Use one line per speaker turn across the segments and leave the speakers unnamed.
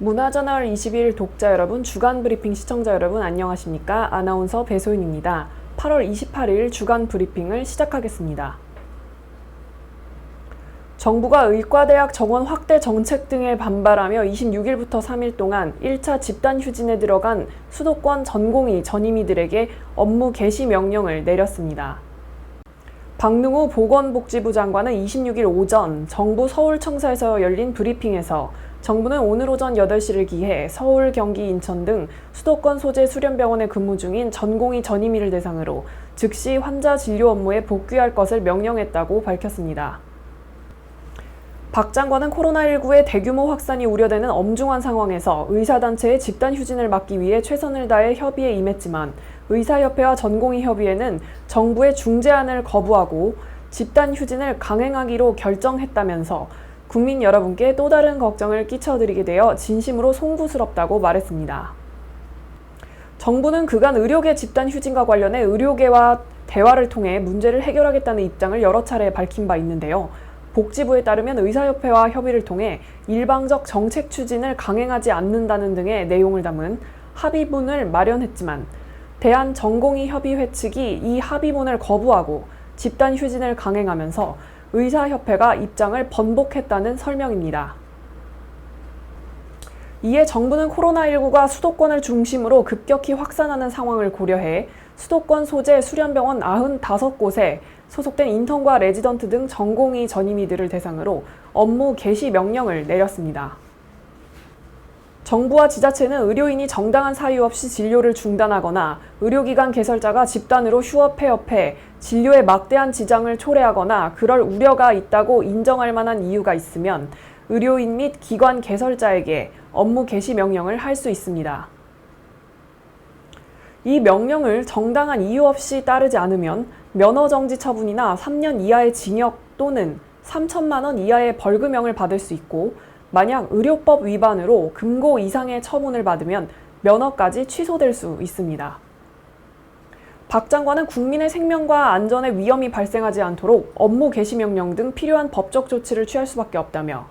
문화저널 21 독자 여러분, 주간 브리핑 시청자 여러분 안녕하십니까? 아나운서 배소윤입니다. 8월 28일 주간 브리핑을 시작하겠습니다. 정부가 의과대학 정원 확대 정책 등에 반발하며 26일부터 3일 동안 1차 집단 휴진에 들어간 수도권 전공의 전임의들에게 업무 개시 명령을 내렸습니다. 박능우 보건복지부 장관은 26일 오전 정부 서울청사에서 열린 브리핑에서 정부는 오늘 오전 8시를 기해 서울, 경기, 인천 등 수도권 소재 수련병원에 근무 중인 전공의 전임의를 대상으로 즉시 환자 진료 업무에 복귀할 것을 명령했다고 밝혔습니다. 박 장관은 코로나19의 대규모 확산이 우려되는 엄중한 상황에서 의사단체의 집단 휴진을 막기 위해 최선을 다해 협의에 임했지만 의사협회와 전공의협의회는 정부의 중재안을 거부하고 집단 휴진을 강행하기로 결정했다면서 국민 여러분께 또 다른 걱정을 끼쳐드리게 되어 진심으로 송구스럽다고 말했습니다. 정부는 그간 의료계 집단 휴진과 관련해 의료계와 대화를 통해 문제를 해결하겠다는 입장을 여러 차례 밝힌 바 있는데요. 복지부에 따르면 의사협회와 협의를 통해 일방적 정책 추진을 강행하지 않는다는 등의 내용을 담은 합의문을 마련했지만 대한전공의협의회 측이 이 합의문을 거부하고 집단 휴진을 강행하면서 의사협회가 입장을 번복했다는 설명입니다. 이에 정부는 코로나19가 수도권을 중심으로 급격히 확산하는 상황을 고려해 수도권 소재 수련병원 95곳에 소속된 인턴과 레지던트 등 전공의 전임의들을 대상으로 업무 개시 명령을 내렸습니다. 정부와 지자체는 의료인이 정당한 사유 없이 진료를 중단하거나 의료기관 개설자가 집단으로 휴업 폐업해 진료에 막대한 지장을 초래하거나 그럴 우려가 있다고 인정할 만한 이유가 있으면 의료인 및 기관 개설자에게 업무 개시 명령을 할 수 있습니다. 이 명령을 정당한 이유 없이 따르지 않으면 면허정지 처분이나 3년 이하의 징역 또는 3천만 원 이하의 벌금형을 받을 수 있고 만약 의료법 위반으로 금고 이상의 처분을 받으면 면허까지 취소될 수 있습니다. 박 장관은 국민의 생명과 안전에 위험이 발생하지 않도록 업무 개시 명령 등 필요한 법적 조치를 취할 수밖에 없다며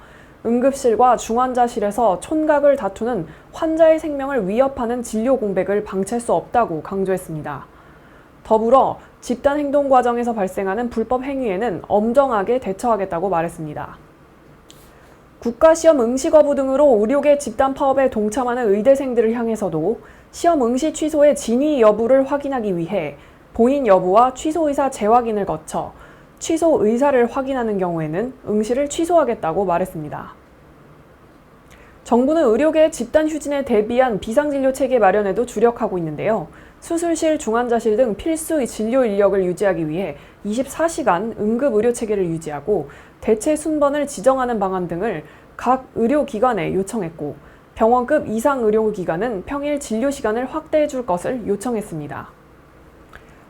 응급실과 중환자실에서 촌각을 다투는 환자의 생명을 위협하는 진료 공백을 방치할 수 없다고 강조했습니다. 더불어 집단 행동 과정에서 발생하는 불법 행위에는 엄정하게 대처하겠다고 말했습니다. 국가시험 응시 거부 등으로 의료계 집단 파업에 동참하는 의대생들을 향해서도 시험 응시 취소의 진위 여부를 확인하기 위해 본인 여부와 취소 의사 재확인을 거쳐 취소 의사를 확인하는 경우에는 응시를 취소하겠다고 말했습니다. 정부는 의료계 집단 휴진에 대비한 비상진료 체계 마련에도 주력하고 있는데요. 수술실, 중환자실 등 필수 진료 인력을 유지하기 위해 24시간 응급의료 체계를 유지하고 대체 순번을 지정하는 방안 등을 각 의료기관에 요청했고 병원급 이상 의료기관은 평일 진료 시간을 확대해 줄 것을 요청했습니다.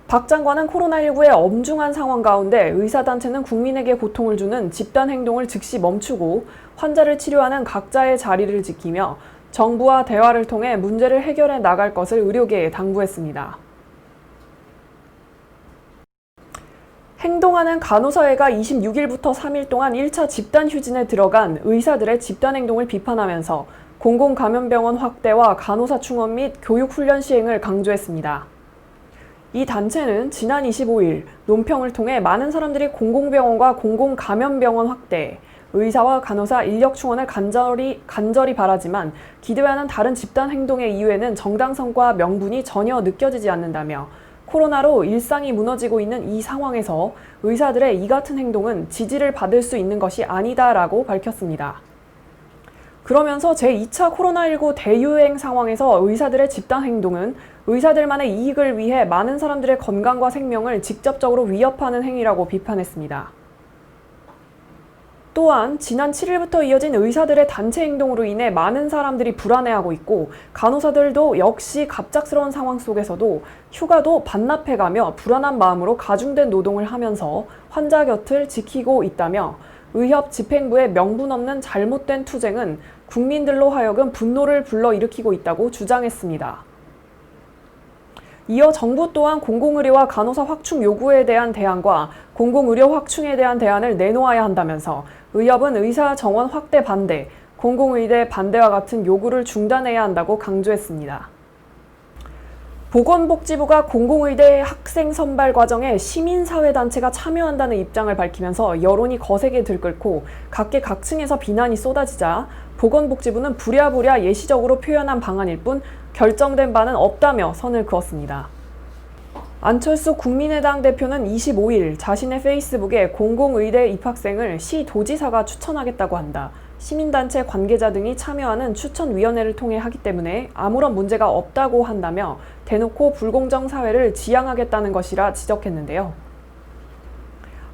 박 장관은 코로나19의 엄중한 상황 가운데 의사단체는 국민에게 고통을 주는 집단 행동을 즉시 멈추고 환자를 치료하는 각자의 자리를 지키며 정부와 대화를 통해 문제를 해결해 나갈 것을 의료계에 당부했습니다. 행동하는 간호사회가 26일부터 3일 동안 1차 집단 휴진에 들어간 의사들의 집단 행동을 비판하면서 공공감염병원 확대와 간호사 충원 및 교육훈련 시행을 강조했습니다. 이 단체는 지난 25일 논평을 통해 많은 사람들이 공공병원과 공공감염병원 확대, 의사와 간호사 인력 충원을 간절히 바라지만 기대와는 다른 집단 행동의 이유에는 정당성과 명분이 전혀 느껴지지 않는다며 코로나로 일상이 무너지고 있는 이 상황에서 의사들의 이 같은 행동은 지지를 받을 수 있는 것이 아니다라고 밝혔습니다. 그러면서 제2차 코로나19 대유행 상황에서 의사들의 집단 행동은 의사들만의 이익을 위해 많은 사람들의 건강과 생명을 직접적으로 위협하는 행위라고 비판했습니다. 또한 지난 7일부터 이어진 의사들의 단체 행동으로 인해 많은 사람들이 불안해하고 있고 간호사들도 역시 갑작스러운 상황 속에서도 휴가도 반납해가며 불안한 마음으로 가중된 노동을 하면서 환자 곁을 지키고 있다며 의협집행부의 명분 없는 잘못된 투쟁은 국민들로 하여금 분노를 불러일으키고 있다고 주장했습니다. 이어 정부 또한 공공의료와 간호사 확충 요구에 대한 대안과 공공의료 확충에 대한 대안을 내놓아야 한다면서 의협은 의사 정원 확대 반대, 공공의대 반대와 같은 요구를 중단해야 한다고 강조했습니다. 보건복지부가 공공의대 학생 선발 과정에 시민사회단체가 참여한다는 입장을 밝히면서 여론이 거세게 들끓고 각계각층에서 비난이 쏟아지자 보건복지부는 부랴부랴 예시적으로 표현한 방안일 뿐 결정된 바는 없다며 선을 그었습니다. 안철수 국민의당 대표는 25일 자신의 페이스북에 공공의대 입학생을 시도지사가 추천하겠다고 한다. 시민단체 관계자 등이 참여하는 추천위원회를 통해 하기 때문에 아무런 문제가 없다고 한다며 대놓고 불공정 사회를 지향하겠다는 것이라 지적했는데요.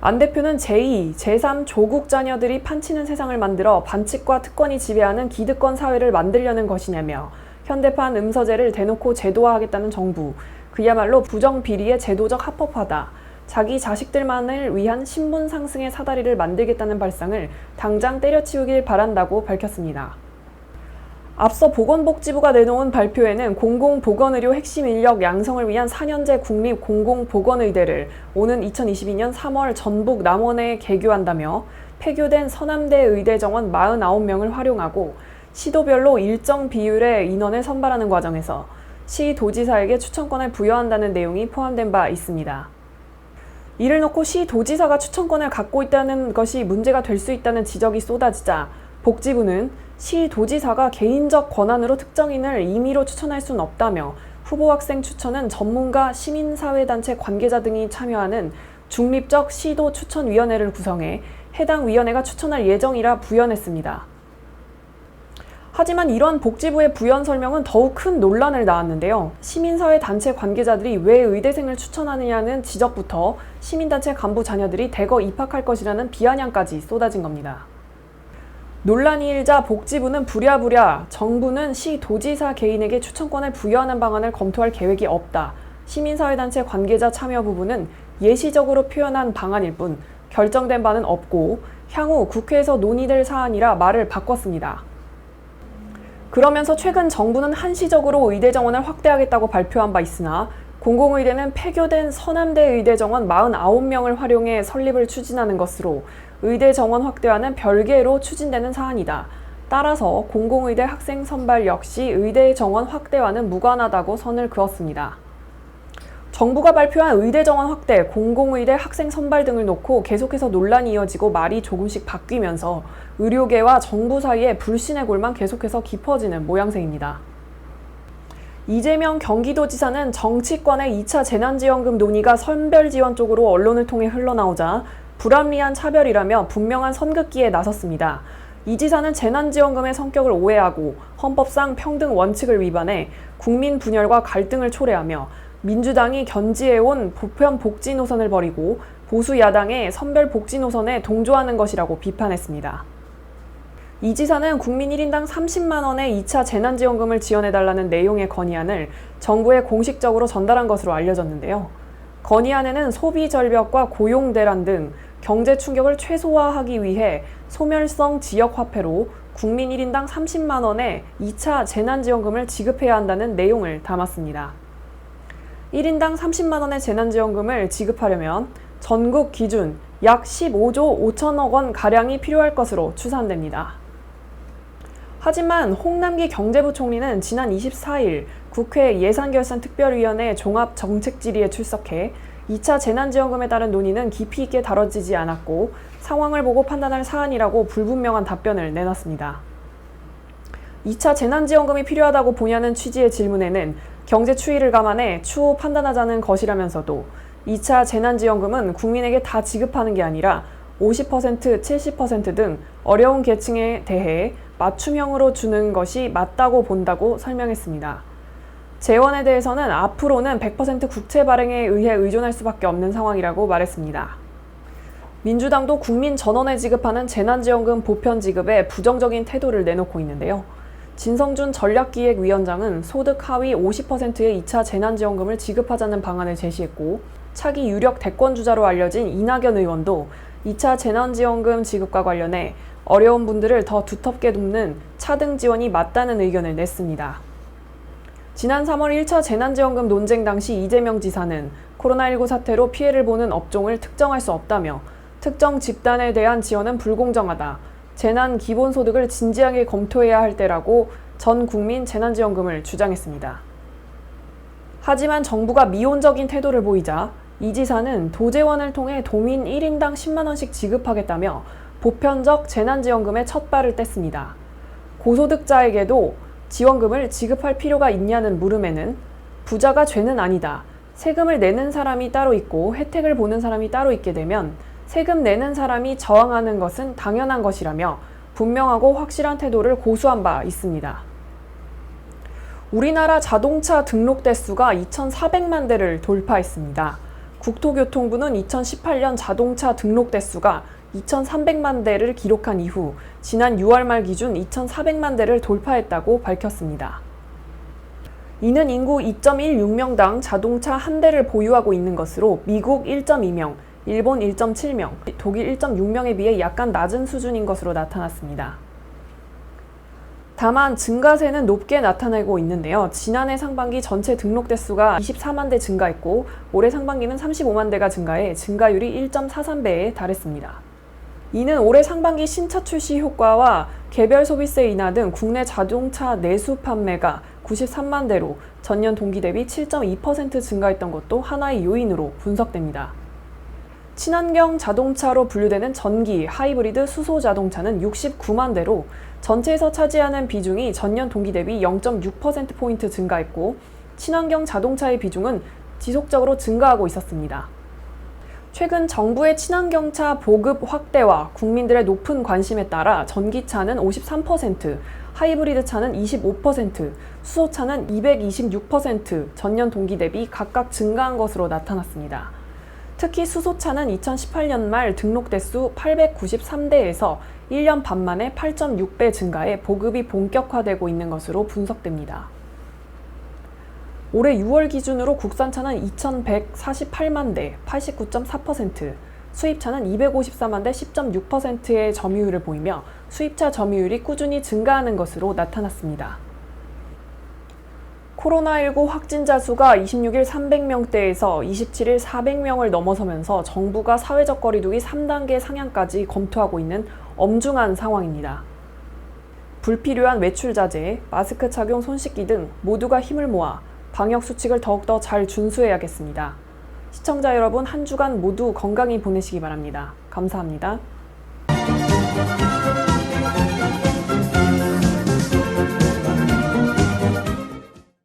안 대표는 제2, 제3 조국 자녀들이 판치는 세상을 만들어 반칙과 특권이 지배하는 기득권 사회를 만들려는 것이냐며 현대판 음서제를 대놓고 제도화하겠다는 정부, 그야말로 부정비리의 제도적 합법화다. 자기 자식들만을 위한 신분 상승의 사다리를 만들겠다는 발상을 당장 때려치우길 바란다고 밝혔습니다. 앞서 보건복지부가 내놓은 발표에는 공공보건의료 핵심 인력 양성을 위한 4년제 국립 공공보건의대를 오는 2022년 3월 전북 남원에 개교한다며 폐교된 서남대 의대 정원 49명을 활용하고 시도별로 일정 비율의 인원을 선발하는 과정에서 시도지사에게 추천권을 부여한다는 내용이 포함된 바 있습니다. 이를 놓고 시도지사가 추천권을 갖고 있다는 것이 문제가 될 수 있다는 지적이 쏟아지자 복지부는 시도지사가 개인적 권한으로 특정인을 임의로 추천할 수는 없다며 후보 학생 추천은 전문가, 시민사회단체 관계자 등이 참여하는 중립적 시도 추천위원회를 구성해 해당 위원회가 추천할 예정이라 부연했습니다. 하지만 이런 복지부의 부연 설명은 더욱 큰 논란을 낳았는데요. 시민사회 단체 관계자들이 왜 의대생을 추천하느냐는 지적부터 시민단체 간부 자녀들이 대거 입학할 것이라는 비아냥까지 쏟아진 겁니다. 논란이 일자 복지부는 부랴부랴 정부는 시도지사 개인에게 추천권을 부여하는 방안을 검토할 계획이 없다. 시민사회단체 관계자 참여 부분은 예시적으로 표현한 방안일 뿐 결정된 바는 없고 향후 국회에서 논의될 사안이라 말을 바꿨습니다. 그러면서 최근 정부는 한시적으로 의대 정원을 확대하겠다고 발표한 바 있으나 공공의대는 폐교된 서남대 의대 정원 49명을 활용해 설립을 추진하는 것으로 의대 정원 확대와는 별개로 추진되는 사안이다. 따라서 공공의대 학생 선발 역시 의대 정원 확대와는 무관하다고 선을 그었습니다. 정부가 발표한 의대 정원 확대, 공공의대 학생 선발 등을 놓고 계속해서 논란이 이어지고 말이 조금씩 바뀌면서 의료계와 정부 사이에 불신의 골만 계속해서 깊어지는 모양새입니다. 이재명 경기도지사는 정치권의 2차 재난지원금 논의가 선별지원 쪽으로 언론을 통해 흘러나오자 불합리한 차별이라며 분명한 선긋기에 나섰습니다. 이 지사는 재난지원금의 성격을 오해하고 헌법상 평등 원칙을 위반해 국민 분열과 갈등을 초래하며 민주당이 견지해온 보편 복지 노선을 버리고 보수 야당의 선별 복지 노선에 동조하는 것이라고 비판했습니다. 이 지사는 국민 1인당 30만 원의 2차 재난지원금을 지원해달라는 내용의 건의안을 정부에 공식적으로 전달한 것으로 알려졌는데요. 건의안에는 소비 절벽과 고용 대란 등 경제 충격을 최소화하기 위해 소멸성 지역 화폐로 국민 1인당 30만 원의 2차 재난지원금을 지급해야 한다는 내용을 담았습니다. 1인당 30만 원의 재난지원금을 지급하려면 전국 기준 약 15조 5천억 원 가량이 필요할 것으로 추산됩니다. 하지만 홍남기 경제부총리는 지난 24일 국회 예산결산특별위원회 종합정책질의에 출석해 2차 재난지원금에 따른 논의는 깊이 있게 다뤄지지 않았고 상황을 보고 판단할 사안이라고 불분명한 답변을 내놨습니다. 2차 재난지원금이 필요하다고 보냐는 취지의 질문에는 경제 추이를 감안해 추후 판단하자는 것이라면서도 2차 재난지원금은 국민에게 다 지급하는 게 아니라 50%, 70% 등 어려운 계층에 대해 맞춤형으로 주는 것이 맞다고 본다고 설명했습니다. 재원에 대해서는 앞으로는 100% 국채 발행에 의해 의존할 수밖에 없는 상황이라고 말했습니다. 민주당도 국민 전원에 지급하는 재난지원금 보편 지급에 부정적인 태도를 내놓고 있는데요. 진성준 전략기획위원장은 소득 하위 50%의 2차 재난지원금을 지급하자는 방안을 제시했고 차기 유력 대권주자로 알려진 이낙연 의원도 2차 재난지원금 지급과 관련해 어려운 분들을 더 두텁게 돕는 차등 지원이 맞다는 의견을 냈습니다. 지난 3월 1차 재난지원금 논쟁 당시 이재명 지사는 코로나19 사태로 피해를 보는 업종을 특정할 수 없다며 특정 집단에 대한 지원은 불공정하다. 재난 기본소득을 진지하게 검토해야 할 때라고 전 국민 재난지원금을 주장했습니다. 하지만 정부가 미온적인 태도를 보이자 이 지사는 도제원을 통해 도민 1인당 10만 원씩 지급하겠다며 보편적 재난지원금의 첫 발을 뗐습니다. 고소득자에게도 지원금을 지급할 필요가 있냐는 물음에는 부자가 죄는 아니다. 세금을 내는 사람이 따로 있고 혜택을 보는 사람이 따로 있게 되면 세금 내는 사람이 저항하는 것은 당연한 것이라며 분명하고 확실한 태도를 고수한 바 있습니다. 우리나라 자동차 등록 대수가 2,400만 대를 돌파했습니다. 국토교통부는 2018년 자동차 등록 대수가 2,300만 대를 기록한 이후 지난 6월 말 기준 2,400만 대를 돌파했다고 밝혔습니다. 이는 인구 2.16명당 자동차 한 대를 보유하고 있는 것으로 미국 1.2명, 일본 1.7명, 독일 1.6명에 비해 약간 낮은 수준인 것으로 나타났습니다. 다만 증가세는 높게 나타나고 있는데요. 지난해 상반기 전체 등록 대수가 24만 대 증가했고 올해 상반기는 35만 대가 증가해 증가율이 1.43배에 달했습니다. 이는 올해 상반기 신차 출시 효과와 개별 소비세 인하 등 국내 자동차 내수 판매가 93만 대로 전년 동기 대비 7.2% 증가했던 것도 하나의 요인으로 분석됩니다. 친환경 자동차로 분류되는 전기, 하이브리드, 수소 자동차는 69만 대로 전체에서 차지하는 비중이 전년 동기 대비 0.6%포인트 증가했고 친환경 자동차의 비중은 지속적으로 증가하고 있었습니다. 최근 정부의 친환경차 보급 확대와 국민들의 높은 관심에 따라 전기차는 53%, 하이브리드 차는 25%, 수소차는 226% 전년 동기 대비 각각 증가한 것으로 나타났습니다. 특히 수소차는 2018년 말 등록 대수 893대에서 1년 반 만에 8.6배 증가해 보급이 본격화되고 있는 것으로 분석됩니다. 올해 6월 기준으로 국산차는 2,148만 대, 89.4%, 수입차는 254만 대, 10.6%의 점유율을 보이며 수입차 점유율이 꾸준히 증가하는 것으로 나타났습니다. 코로나19 확진자 수가 26일 300명대에서 27일 400명을 넘어서면서 정부가 사회적 거리두기 3단계 상향까지 검토하고 있는 엄중한 상황입니다. 불필요한 외출 자제, 마스크 착용, 손 씻기 등 모두가 힘을 모아 방역 수칙을 더욱더 잘 준수해야겠습니다. 시청자 여러분, 한 주간 모두 건강히 보내시기 바랍니다. 감사합니다.